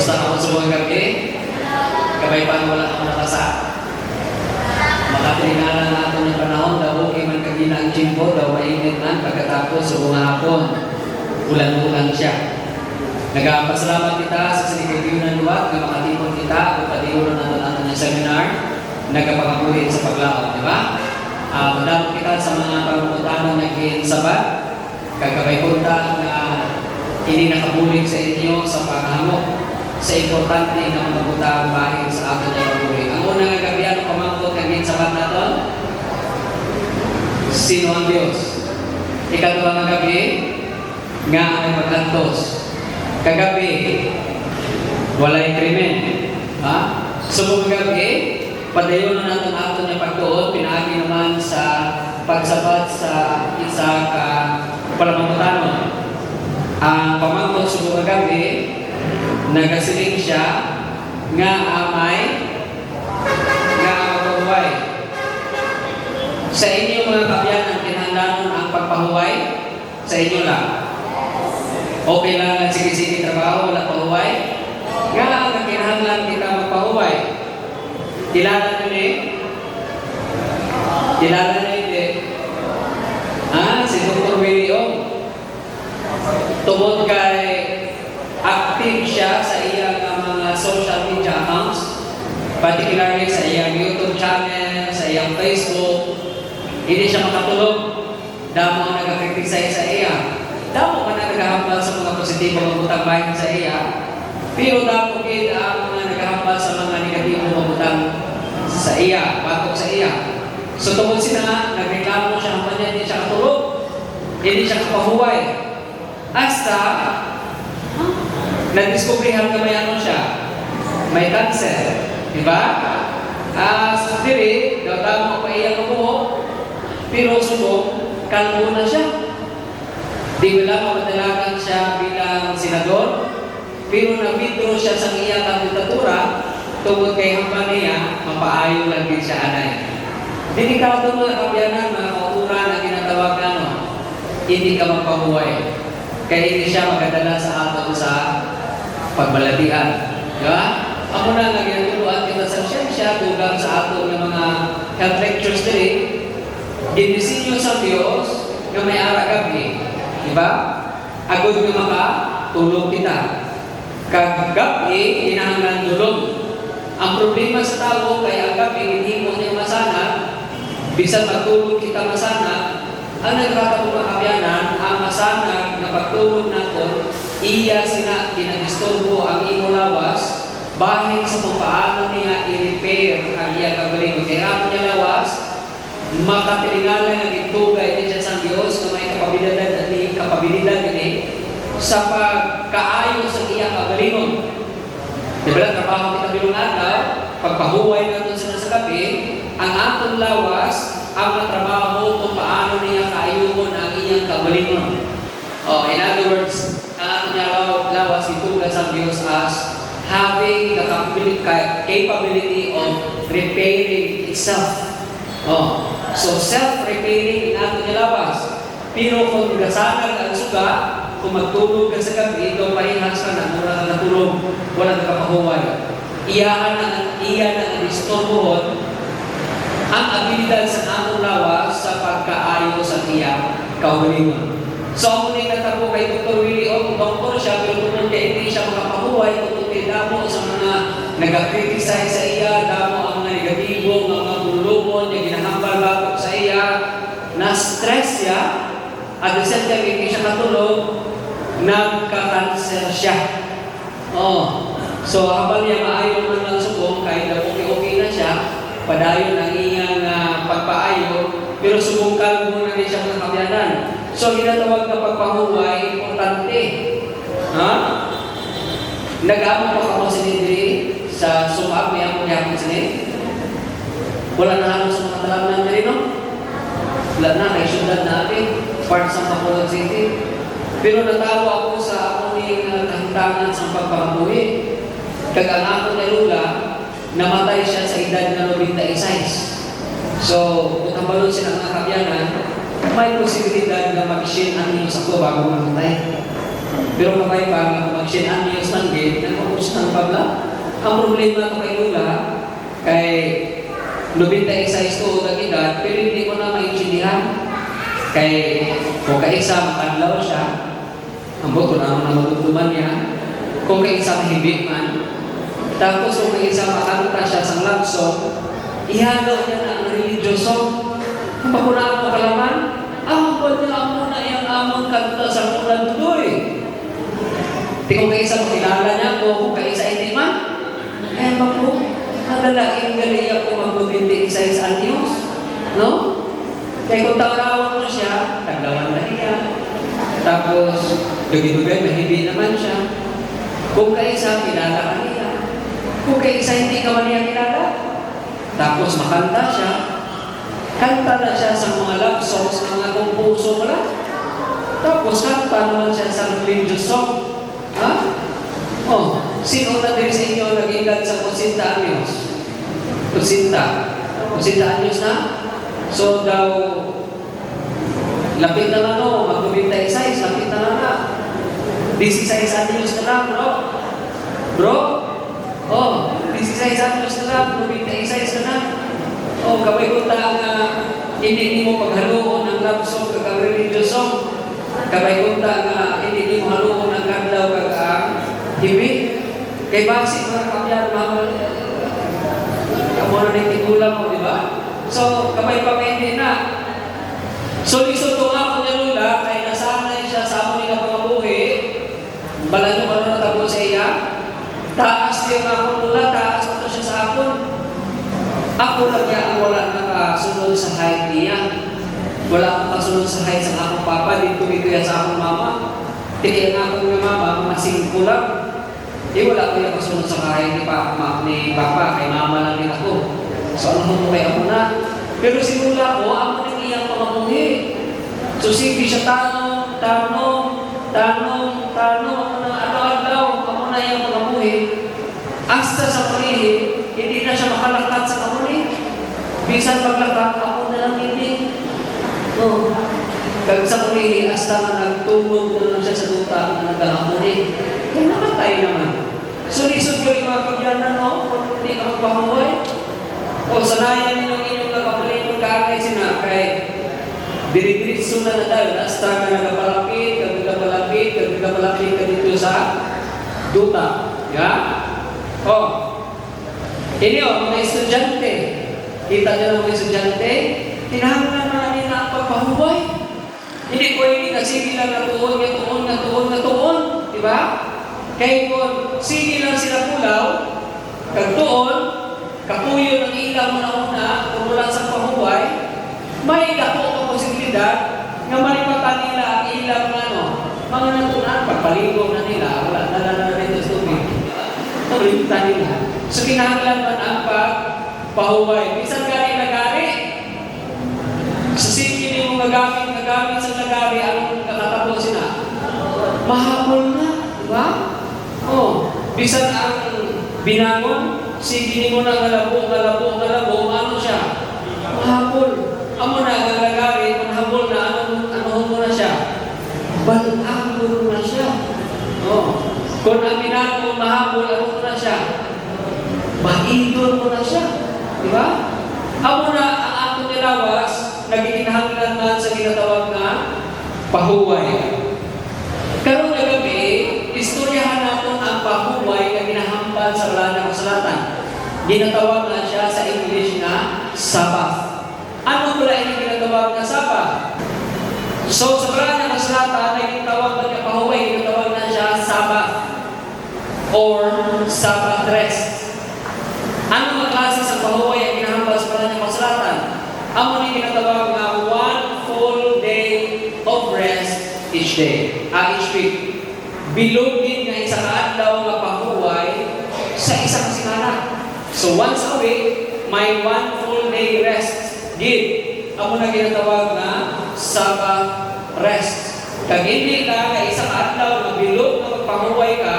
Kumusta ako sa mga gabi? Kabay pa wala akong nakasa. Makatinala natin ng panahon daw kay man kagina ang chimpo daw mainit man pagkatapos sa mga hapon. Ulan-ulan siya. Nagpasalamat kita sa sinikayunan luwag na makatipon kita o padiunan natin natin ng seminar nagkapangabuhin sa paglaot, di ba? Madalo kita sa mga pagputanong naging sabat. Kagabay punta na hindi nakabulig sa inyo sa paghamok sa importante na magbutang bahin sa ating pagbulig. Ang unang nga gabi, ano pamangkot kaging sabat natin? Sino ang Diyos? Ikaduha nga gabi, nga ay maglantos. Kagabi, walay krimen. Ha? Subong gabi, padayon na natin ato niya pagtuon, pinagi naman sa pagsabat sa isa ka palamangutanon. Ang pamangkot subong gabi, nagasiling siya nga amay nga magpahuway. Sa inyo mga kabyanan, kinahanglanon ang pagpahuway sa inyo lang. Okay lang ang sige-sige trabaho, wala pahuway. Nga ang kinahanglan kita magpahuway. Kilala nyo ni? Kilala nyo hindi? Si Dr. Willie O. Tungod kay active siya sa iyang mga social media accounts, particularly sa iyang YouTube channel, sa iyang Facebook. Hindi siya makatulog. Damo ang nag-criticize sa iya. Damo ka na naghahambal sa mga positibong mabutang bahin sa iya. Pero damo din ang mga naghahambal sa mga negatibong mabutang sa iya, batok sa iya. So tungkol sila, nagreklamo siya ang niya, hindi siya katulog. Hindi siya kapahuway. Hasta nagdiskubrihan ka may ano siya, may cancer, di ba? Sa diri, daw tamo pa iyang buhok, pero subok, kalbo na siya. Di ba lang mamadalagan siya bilang senador, pero nag-withdraw siya sa iyang kandidatura, tungkol kay hamba niya, mapaayo lang din siya anay. Delikado mga kabyanan, mga kauturan na ginatawagan, no? Hindi ka magpahuway. Kaya hindi siya magadala sa ato sa pagbalatian. Diba? Ako na naging kita sa siyensya, tugang sa ato ng mga health lectures din, dinisinyo sa Diyos na may aragabi. Diba? Agod na makatulog kita. Kagabi, hinahanglan dulog. Ang problema sa tao, kaya agabi, hindi mo niya masana, bisan matulog kita masana, ang nagkakatong makabyanan, ang masanag na pagtulog natin, iya sina kinadisturbo ang imo lawas, bahin sa kung paano niya i-repair ang iya kagaling. Kaya niya lawas, makatilingala ng itugay din sa Diyos na may kapabilidad ini sa pagkaayo sa iya kagalingon. Di ba lang, trabaho kita bilong ataw, pagpahuway natin sa gabi, ang atong lawas, ang trabaho kung paano niya kaayuhon ang iyang kagalingon. In other words, ang ating lawas itugas ang Diyos as having the capability of repairing itself. So self-repairing ang ating lawas. Pero kung gasanag ang suga, kung magtulog ka sa gabi, ikaw parehas ka na, mura ka natulog, wala ka kapahuway. Iyan ang disturbohon ang abilidad sa atong lawas sa pagkaayo sa iyang kahulingon. So, ako nang natabo kay Dr. Willie O, kung doktor siya, pero tungkol kaya hindi siya makapahuway, tungkol kay damo sa mga nag-criticize sa iya, damo ang mga negatibo, mga bulubon, yung ginahambal bakok sa iya, na-stress siya, at the same time, hindi siya katulog, nagka-cancer siya. So, habang niya maayon man lang subong, kahit na okay na siya, padayon ang iyang pagpaayo, pero subungkal muna rin siya ng kabyanan. So, ginatawag na pagpahuway, importante. Nag-aamon pa ako sinidri sa sumab, may amon niya ako sinid. Wala na halos sa mga talamnan na rin, no? Wala na, kay syudad natin, part sa Bacolod City. Pero natawa ako sa akong kahintangan sa pagpapabuhi. Kag-ang ako na lula, namatay siya sa edad na 96. So, kung nabalon sila mga kabyanan, may posibilidad na mag-shin ang news ako bago mamatay. Pero kapay pa, mag-shin ang news ng gate, nagpapos ng pabla. Ang problema ko kay Lula, kay 96 to ang edad, pero hindi ko na maintindihan. Kay kung kaisa makadlaw siya, ang buto na matutuman niya. Kung kaisa mahibig man, tapos kung kaisa makanta siya sa love song, ihalo niya na ang religious song. Pakunaan mo kalaman, ba't niya ang muna yung among kanta sa mulan doy? Di kung kaisa makilala niya, kung kaisa hindi man, bako, ang lalaking galiya ko mag-26 anyos, no? Kaya kung tawarawan mo siya, taglawan na niya. Tapos, dugay-dugay, mahibi naman siya. Kung kaisa, kilala ka niya. Kung kaisa, hindi ka man niya kilala. Tapos, makanta siya. Kanta na siya sa mga love songs, mga kumpuso mo lang. Tapos, kanta naman siya sa religious song. Ha? Sino na din sa inyo nag-ingad sa 80 anyos? 80 anyos na? So daw, lapit na na no, mag-26, lapit na na. 16 anyos na lang, bro. Bro? 16 anyos na lang, 26 na na. Kapag kunta nga, hindi mo paghaluon ng love song, kag religious song. Kapag kunta nga, hindi mo haluon ng kadlaw, kag hibig. Kay basi mga kamyan, kamo na nagtigulang mo, di ba? So, kapay pamindi na. So, lisuto nga ako niya Lula, kaya nasanay siya sa amo nila pangabuhi. Bala nyo ba na natabo sa iya? Taas din ako Lula, taas ako siya sa akon. Ako lang niya ang wala nakasunod sa height niya. Wala akong kasunod sa height sa akong papa, dito yan sa akong mama. Tigyan nga akong mama, mga 5 lang. Wala ko yung kasunod sa kahay ni Papa, kay Mama lang din ako. So, ano mo kay ako na? Pero simula ko, ako nang iyang pamamuhi. So, sige siya tanong, ako na araw-araw, ako na iyang pamamuhi. Hasta sa pamili, hindi na siya makalakad sa pamuli. Bisan paglakad, ako na lang hindi. Kag sa pamili, hasta na nagtulog na lang siya sa duta na nag-aamuli. Kaya namatay naman. So, lisod ko yung mga kabyanan, kung hindi ka magpahamoy. Sanayan niyo inyong nagpapalit ng kakay sinakay. Diri-diritso na dahil. Hasta ka nagpalapit ka dito sa duta. Inyo, mga estudyante. Kita niyo ng mga estudyante, tinahanglan na nila ang pagpahamoy. Hindi ko hindi nagsige lang na tuon. Diba? Kaya kung sige lang sila pulaw, kagtuon, kapuyo ng ilaw mo na una, kumulang sa pahuway, may dako ang posibilidad na maripatan nila ang ilaw ng mga natunan, pagpaligo na nila, wala na rin sa tubig. Maripatan nila. So, kinahanglan man ang pagpahuway. Minsan gari-nagari, sa sige mo nagamit sa nagari, anong nakatapos sila? Mahabol na, diba? Bisan ang binangon, sige mo na ngalabo, ano siya? Mahabol. Amo na, ngalagari, kung habol na, ano mo na siya? Balangol na siya. Kung ang binangon, mahabol, ano mo na siya? Maidol mo na siya. Diba? Amo na, ang atong nilawas, nagkikinahanglan man sa ginatawag na pahuway. Karong na gabi, istoryahan natin ang pahuway na ginahambal sa wala na kasalatan. Ginatawag na siya sa English na Sabbath. Ano pala yung ginatawag na Sabbath? So, sa wala na kasalatan na ginatawag na pahuway, ginatawag na siya Sabbath or Sabbath rest. Ano ang klase sa pahuway ang ginahambal sa wala na kasalatan? Ang mga ginatawag na 1 full day of rest each day, each week. Bilogin nga isang adlaw nga pahuway sa isang semana. So once a week, may 1 full day rest. Amo na ginatawag na Sabbath rest. Kag hindi ka nga isang adlaw na bilog na magpahuway ka,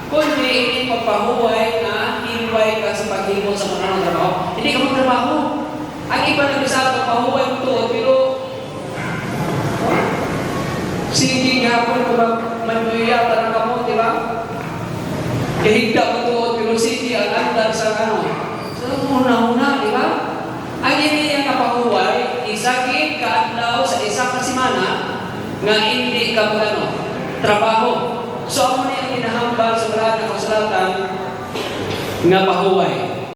kundi hindi pagpahuway na hilway ka sa paghimo sa mga trabaho. Hindi ka magtrabaho. Ang iba nag-usap, pahuway mo to, pero sige nga po, kung manuyata na kamo, di ba? Kahigda mo semana nga hindi ka trabaho. So, amo ni ang ginahambal sa lahat ng kasulatan nga pahuway.